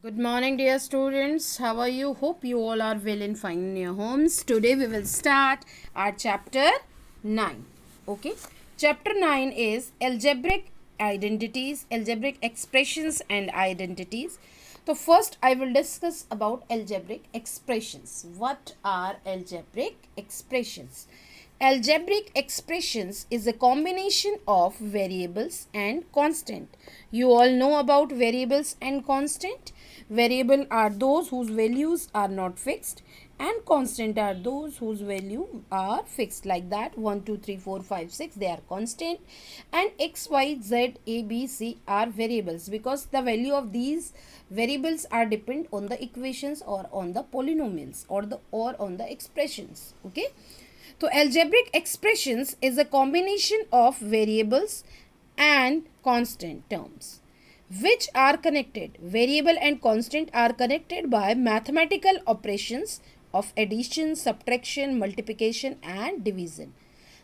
Good morning, dear students. How are you? Hope you all are well and fine in your homes. Today we will start our chapter 9. Okay. Chapter 9 is algebraic identities, algebraic expressions and identities. So first I will discuss about algebraic expressions. What are algebraic expressions? Algebraic expressions is a combination of variables and constant. You all know about variables and constant. Variable are those whose values are not fixed and constant are those whose value are fixed, like that 1 2 3 4 5 6 they are constant, and x y z a b c are variables because the value of these variables are depend on the equations or on the polynomials or on the expressions. Okay, so algebraic expressions is a combination of variables and constant terms which are connected. Variable and constant are connected by mathematical operations of addition, subtraction, multiplication and division.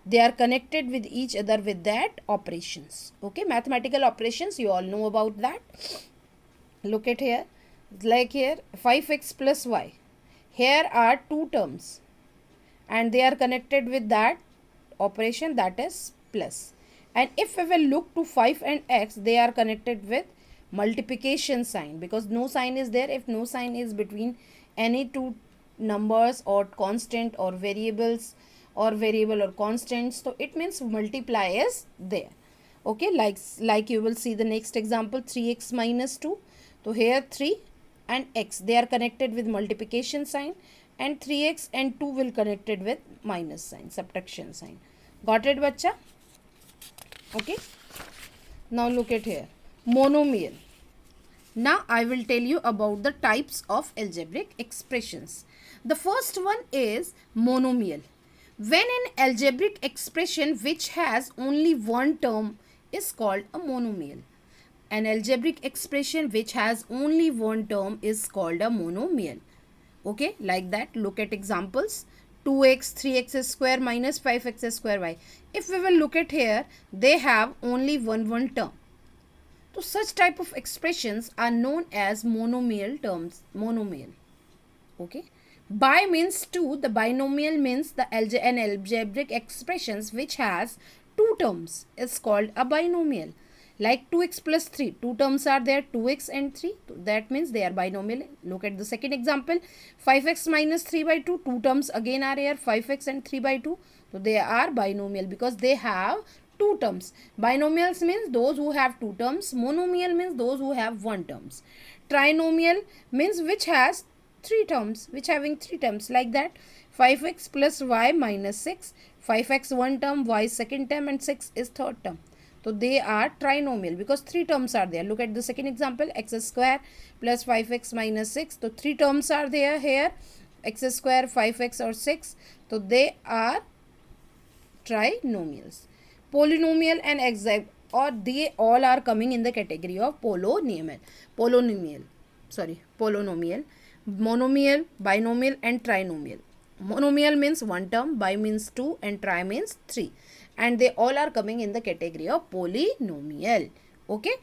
They are connected with each other with that operations. Okay, mathematical operations, you all know about that. Look at here, like here 5x plus y. Here are two terms and they are connected with that operation, that is plus. And if we will look to 5 and x, they are connected with multiplication sign because no sign is there. If no sign is between any two numbers or constant or variables or variable or constants, so it means multiply is there. Okay, like you will see the next example, 3x minus 2. So here 3 and x, they are connected with multiplication sign, and 3x and 2 will connected with minus sign, subtraction sign. Got it, bacha? Okay, now look at here, monomial. Now I will tell you about the types of algebraic expressions. The first one is monomial. When an algebraic expression which has only one term is called a monomial. An algebraic expression which has only one term is called a monomial. Okay, like that. Look at examples. 2x, 3x square minus 5x square y. If we will look at here, they have only one term. So such type of expressions are known as monomial terms. Monomial. Okay. Bi means 2. The binomial means an algebraic expressions which has two terms is called a binomial. Like 2x plus 3. Two terms are there, 2x and 3. That means they are binomial. Look at the second example. 5x minus 3 by 2. Two terms again are here, 5x and 3 by 2. So they are binomial because they have two terms. Binomials means those who have two terms. Monomial means those who have one terms. Trinomial means which has three terms, which having three terms, like that 5x plus y minus 6. 5x one term, y second term and 6 is third term. So they are trinomial because three terms are there. Look at the second example, x square plus 5x minus 6. So three terms are there here, x square, 5x or 6. So they are trinomials. Polynomial and exact, or they all are coming in the category of polynomial. Polynomial, monomial, binomial and trinomial. Monomial means one term, bi means two and tri means three. And they all are coming in the category of polynomial. Okay.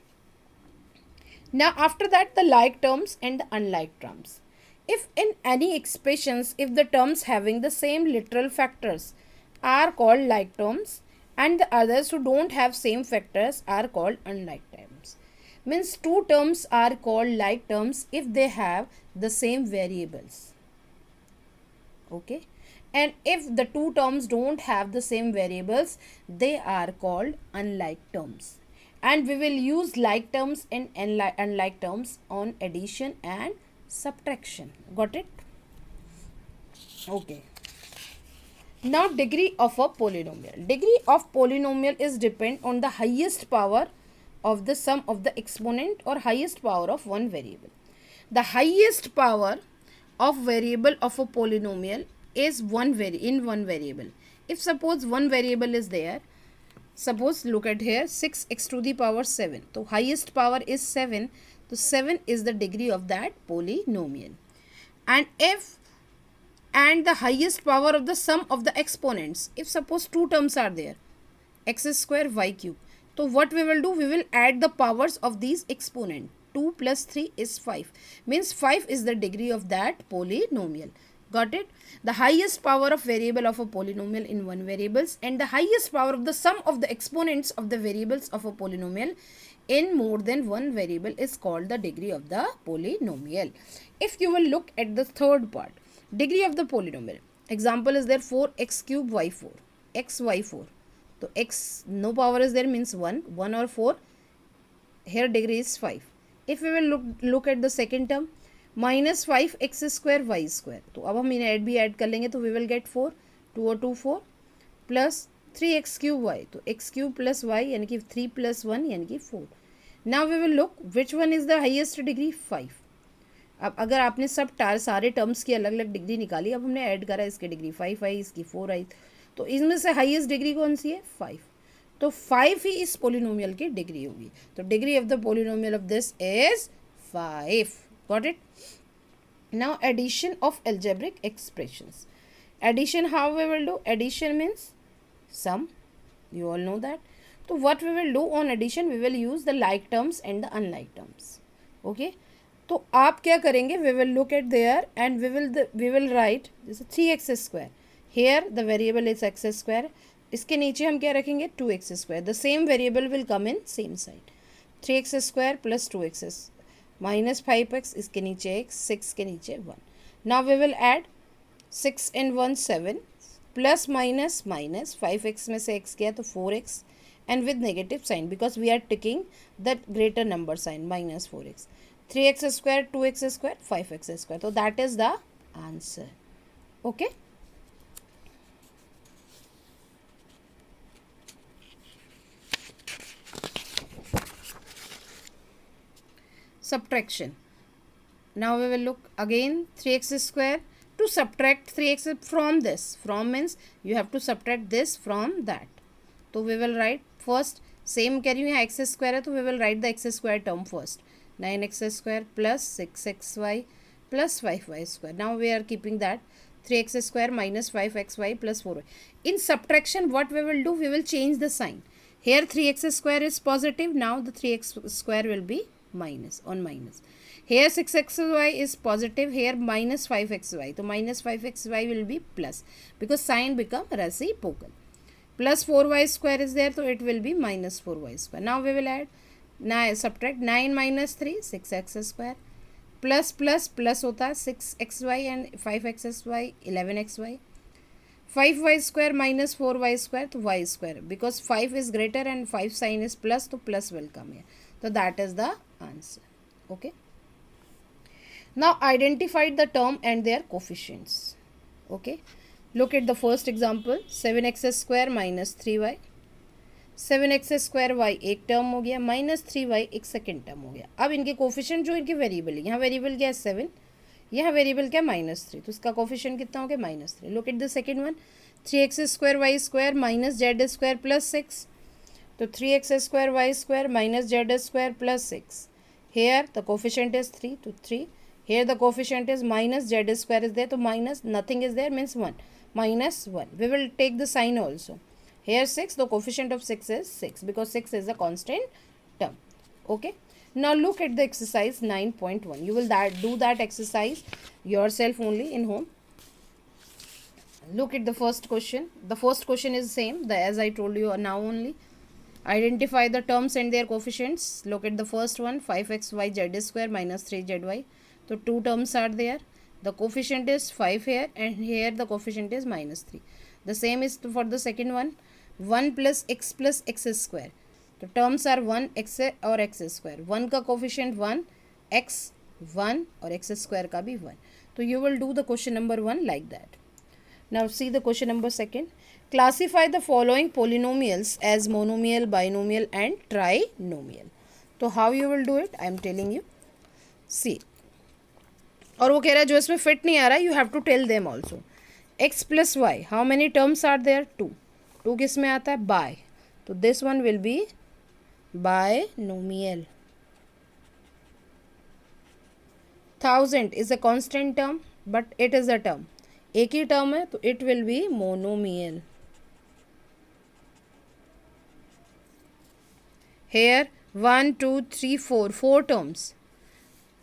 Now after that, the like terms and the unlike terms. If in any expressions, if the terms having the same literal factors are called like terms and the others who don't have same factors are called unlike terms. Means two terms are called like terms if they have the same variables. Okay. And if the two terms don't have the same variables, they are called unlike terms. And we will use like terms and unlike terms on addition and subtraction. Got it? Okay. Now degree of a polynomial. Degree of polynomial is depend on the highest power of the sum of the exponent or highest power of one variable. The highest power of variable of a polynomial is one variable. If suppose one variable is there, suppose look at here 6x to the power 7. So highest power is 7. So 7 is the degree of that polynomial. And the highest power of the sum of the exponents. If suppose two terms are there, x square y cube. So what we will do, we will add the powers of these exponent. 2 plus 3 is 5. Means 5 is the degree of that polynomial. Got it? The highest power of variable of a polynomial in one variables and the highest power of the sum of the exponents of the variables of a polynomial in more than one variable is called the degree of the polynomial. If you will look at the third part, degree of the polynomial. Example is there 4x cube y4, x y4. So x no power is there means 1 or 4. Here degree is 5. If we will look at the second term, minus 5x square y square. तो अब हम इन्हें भी add कर लेंगे तो we will get 4, 2 और 2 4 plus 3x cube y. तो x cube plus y यानी कि 3 plus 1 यानी कि 4. Now we will look which one is the highest degree 5. अब अगर आपने सब सारे टर्म्स की अलग अलग डिग्री निकाली, अब हमने ऐड करा इसकी डिग्री 5 आई, इसकी 4 आई, तो इसमें से हाईएस्ट डिग्री कौन सी है 5. तो 5 ही इस पोलिनोमियल की डिग्री होगी. तो degree of the polynomial of this is 5. Got it? Now addition of algebraic expressions. Addition, how we will do? Addition means sum. You all know that. So what we will do on addition? We will use the like terms and the unlike terms. Okay. तो आप क्या करेंगे? We will look at there and we will write this 3x square. Here the variable is x square. इसके नीचे हम क्या रखेंगे? 2x square. The same variable will come in same side. 3x square plus 2x minus 5x, इसके नीचे x, 6 के नीचे 1. Now we will add 6 and 1 7 plus minus minus 5x में से x गया तो 4x and with negative sign because we are taking the greater number sign minus 4x. 3x square 2x square 5x square. तो that is the answer. Okay. Subtraction. Now we will look again 3x square to subtract 3x from this. From means you have to subtract this from that. So we will write first same carry यहाँ x square है तो we will write the x square term first. 9x square plus 6xy plus 5y square. Now we are keeping that 3x square minus 5xy plus 4y. In subtraction what we will do? We will change the sign. Here 3x square is positive. Now the 3x square will be minus on minus. Here 6xy is positive. Here minus 5xy. So minus 5xy will be plus because sign become reciprocal. Plus 4y square is there, so it will be minus 4y square. Now we will add. Now subtract 9 minus 3 6x square plus plus plus होता है 6xy and 5xy 11xy. 5y square minus 4y square तो y square because 5 is greater and 5 sign is plus तो plus will come here. So that is the answer. Okay. Now identify the term and their coefficients. Okay. Look at the first example 7x square minus 3y. 7x square y एक term हो गया minus 3y एक second term हो गया. अब इनके coefficient जो इनके वेरिएबल है, यहाँ वेरिएबल क्या है 7, यहाँ वेरिएबल क्या -3, तो इसका कोफिशिएंट कितना हो गया -3. Look at the second one 3x square y square minus z square plus 6. तो 3x square y square minus z square plus 6. Here the coefficient is 3 to 3. Here the coefficient is minus z square is there. So minus nothing is there means 1. Minus 1. We will take the sign also. Here 6. The coefficient of 6 is 6 because 6 is a constant term. Okay. Now look at the exercise 9.1. You will do that exercise yourself only in home. Look at the first question. The first question is same as I told you now only. Identify the terms and their coefficients. Look at the first one 5xy z square minus 3zy. So two terms are there. The coefficient is 5 here and here the coefficient is -3. The same is for the second one 1 plus x square. The terms are 1 x or x square. 1 का coefficient 1 x 1 और x square का भी 1. So you will do the question number 1 like that. Now see the question number 2. Classify the following polynomials as monomial, binomial and trinomial. So how you will do it? I am telling you. See. और वो कह रहा है जो इसमें fit नहीं आ रहा you have to tell them also. x plus y. How many terms are there? 2. 2 किस में आता है? By. तो this one will be binomial. 1000 is a constant term but it is a term. एक ही term है तो it will be monomial. Here 1 2 3 4 terms.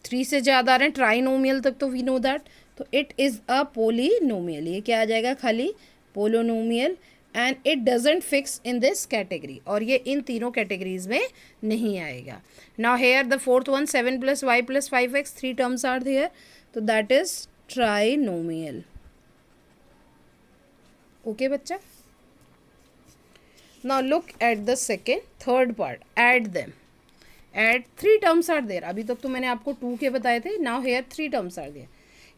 3 से ज़्यादा आ रहे हैं, ट्राइनोमियल तक तो वी नो दैट, तो इट इज़ अ पोलिनोमियल। ये क्या आ जाएगा, खाली polynomial, and it doesn't fix in this category, और ये इन तीनों कैटेगरीज में नहीं आएगा। Now here the fourth one, 7 + y + 5x, 3 terms are there, तो दैट इज ट्राइनोमियल। ओके बच्चा, now look at the second third part, add them. And 3 terms are there, अभी तक तो मैंने आपको 2 के बताए थे, now here 3 terms are there,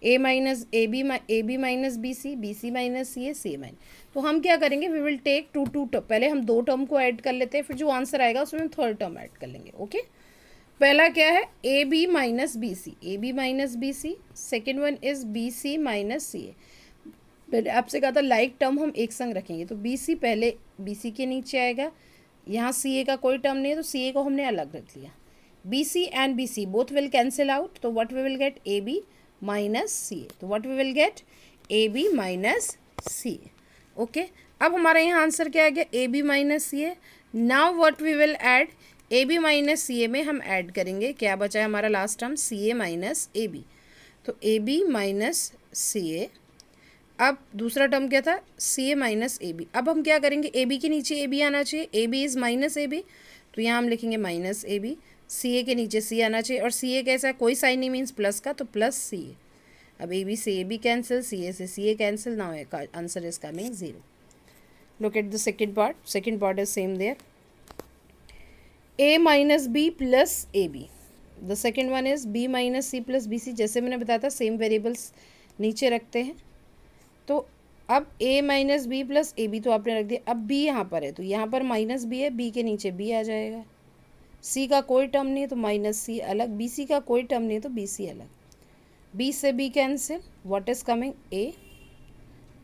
a minus a B minus B C minus C a, c A minus. तो हम क्या करेंगे, we will take two term, पहले हम 2 टर्म को ऐड कर लेते हैं, फिर जो आंसर आएगा उसमें हम थर्ड टर्म ऐड कर लेंगे। ओके, पहला क्या है, A B minus B C, second one is B C minus C A. मैंने आपसे कहा था लाइक टर्म हम एक संग रखेंगे, तो बी सी पहले बी सी के नीचे आएगा, यहाँ सी ए का कोई टर्म नहीं है तो सी ए को हमने अलग रख लिया, B C and B C both will cancel out, तो what we will get, A B minus C A, तो what we will get, A B minus C A. Okay, अब हमारा यहाँ आंसर क्या आ गया, A B minus C A. Now what we will add, A B minus C A में हम add करेंगे, क्या बचा है हमारा last term, C A minus a b, तो ए बी माइनस सी ए। अब दूसरा टर्म क्या था, सी ए माइनस ए बी। अब हम क्या करेंगे, ए बी के नीचे ए बी आना चाहिए, a b is minus a b, तो यहाँ हम लिखेंगे माइनस ए बी, सी ए के नीचे सी आना चाहिए, और सी ए कैसा है, कोई साइन नहीं मीन्स प्लस का, तो प्लस सी ए। अब ए बी से A B cancel, C A से C A cancel, now answer is coming 0। Look at the second part is same there, A minus B plus A B, the second one is B minus C plus B C. जैसे मैंने बताया था same variables नीचे रखते हैं, तो अब a minus B plus A b तो आपने रख दिया, अब b यहाँ पर है तो यहाँ पर माइनस बी है, b के नीचे b आ जाएगा, c का कोई टर्म नहीं है तो माइनस सी अलग, बी सी का कोई टर्म नहीं है तो बी सी अलग, b से b cancel, what is coming, a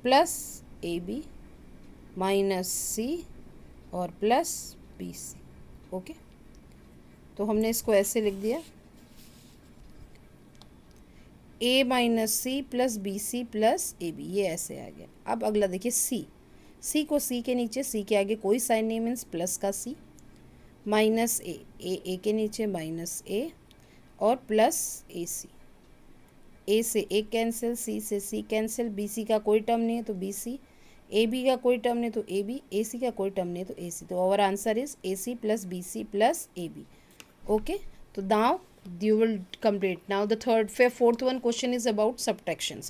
plus A B minus C और प्लस बी सी। ओके, तो हमने इसको ऐसे लिख दिया, a minus C plus B c plus A b, ये ऐसे आ गया। अब अगला देखिए सी को सी के नीचे, सी के आगे कोई साइन नहीं मीन्स प्लस का सी, माइनस ए के नीचे माइनस ए और प्लस ए सी, ए से ए कैंसिल, सी से सी कैंसिल, बी सी का कोई टर्म नहीं है तो बी सी, ए बी का कोई टर्म नहीं तो ए बी, ए सी का कोई टर्म नहीं तो ए सी, तो our answer is a c plus B c plus A b. Okay, तो now you will complete. Now the fourth one question is about subtraction.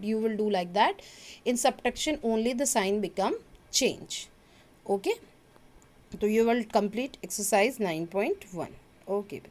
You will do like that. In subtraction only the sign become change. Okay, so you will complete exercise 9.1. Okay.